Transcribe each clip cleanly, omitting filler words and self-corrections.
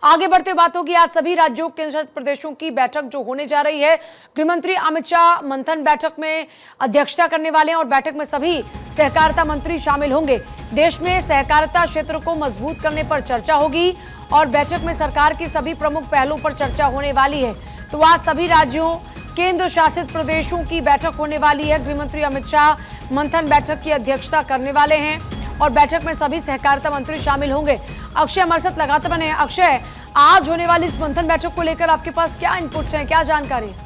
आगे बढ़ते बात होगी आज सभी राज्यों केंद्र शासित प्रदेशों की बैठक जो होने जा रही है। गृहमंत्री अमित शाह मंथन बैठक में अध्यक्षता करने वाले हैं और बैठक में सभी सहकारिता मंत्री शामिल होंगे। देश में सहकारिता क्षेत्र को मजबूत करने पर चर्चा होगी और बैठक में सरकार की सभी प्रमुख पहलों पर चर्चा होने वाली है। तो आज सभी राज्यों केंद्र शासित प्रदेशों की बैठक होने वाली है। गृहमंत्री अमित शाह मंथन बैठक की अध्यक्षता करने वाले हैं और बैठक में सभी सहकारिता मंत्री शामिल होंगे। अक्षय हमारे साथ लगातार बने हैं। अक्षय, आज होने वाली इस मंथन बैठक को लेकर आपके पास क्या इनपुट्स हैं, क्या जानकारी है?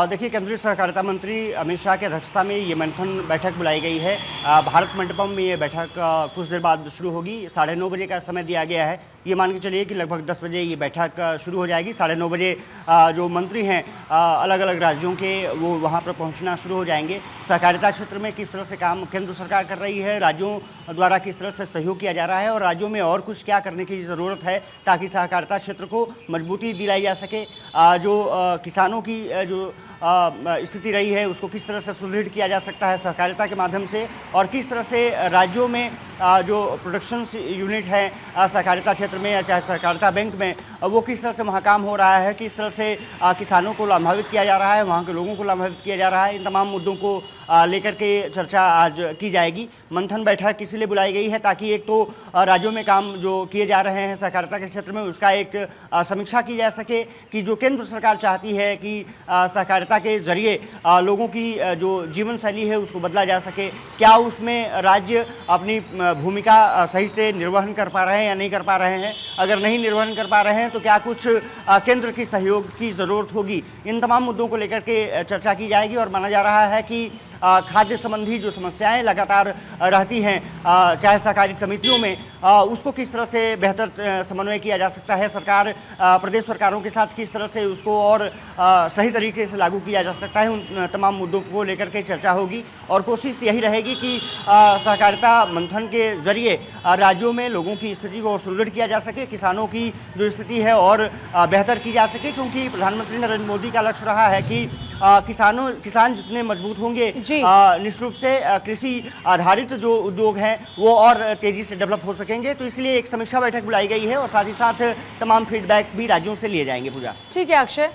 देखिए, केंद्रीय सहकारिता मंत्री अमित शाह की अध्यक्षता में ये मंथन बैठक बुलाई गई है। भारत मंडपम में ये बैठक कुछ देर बाद शुरू होगी। 9:30 बजे का समय दिया गया है। ये मान के चलिए कि लगभग 10 बजे ये बैठक शुरू हो जाएगी। 9:30 बजे जो मंत्री हैं अलग अलग राज्यों के, वो वहाँ पर पहुँचना शुरू हो जाएंगे। सहकारिता क्षेत्र में किस तरह से काम केंद्र सरकार कर रही है, राज्यों द्वारा किस तरह से सहयोग किया जा रहा है और राज्यों में और कुछ क्या करने की ज़रूरत है ताकि सहकारिता क्षेत्र को मजबूती दिलाई जा सके। जो किसानों की जो स्थिति रही है उसको किस तरह से सुदृढ़ किया जा सकता है सहकारिता के माध्यम से, और किस तरह से राज्यों में जो प्रोडक्शन यूनिट है सहकारिता क्षेत्र में या चाहे सहकारिता बैंक में, वो किस तरह से वहाँ काम हो रहा है, किस तरह से किसानों को लाभान्वित किया जा रहा है, वहाँ के लोगों को लाभान्वित किया जा रहा है। इन तमाम मुद्दों को लेकर के चर्चा आज की जाएगी। मंथन बैठक इसीलिए बुलाई गई है ताकि एक तो राज्यों में काम जो किए जा रहे हैं सहकारिता के क्षेत्र में उसका एक समीक्षा की जा सके कि जो केंद्र सरकार चाहती है कि सहकारिता के जरिए लोगों की जो जीवन शैली है उसको बदला जा सके, क्या उसमें राज्य अपनी भूमिका सही से निर्वहन कर पा रहे हैं या नहीं कर पा रहे हैं। अगर नहीं निर्वहन कर पा रहे हैं तो क्या कुछ केंद्र की सहयोग की ज़रूरत होगी। इन तमाम मुद्दों को लेकर के चर्चा की जाएगी और माना जा रहा है कि खाद्य संबंधी जो समस्याएं लगातार रहती हैं चाहे सहकारी समितियों में, उसको किस तरह से बेहतर समन्वय किया जा सकता है, सरकार प्रदेश सरकारों के साथ किस तरह से उसको और सही तरीके से लागू किया जा सकता है। उन तमाम मुद्दों को लेकर के चर्चा होगी और कोशिश यही रहेगी कि सहकारिता मंथन के जरिए राज्यों में लोगों की स्थिति को और सुदृढ़ किया जा सके, किसानों की जो स्थिति है और बेहतर की जा सके, क्योंकि प्रधानमंत्री नरेंद्र मोदी का लक्ष्य रहा है कि किसान जितने मजबूत होंगे निश्चित रूप से कृषि आधारित जो उद्योग हैं वो और तेजी से डेवलप हो सकेंगे। तो इसलिए एक समीक्षा बैठक बुलाई गई है और साथ ही साथ तमाम फीडबैक्स भी राज्यों से लिए जाएंगे। पूजा, ठीक है अक्षय।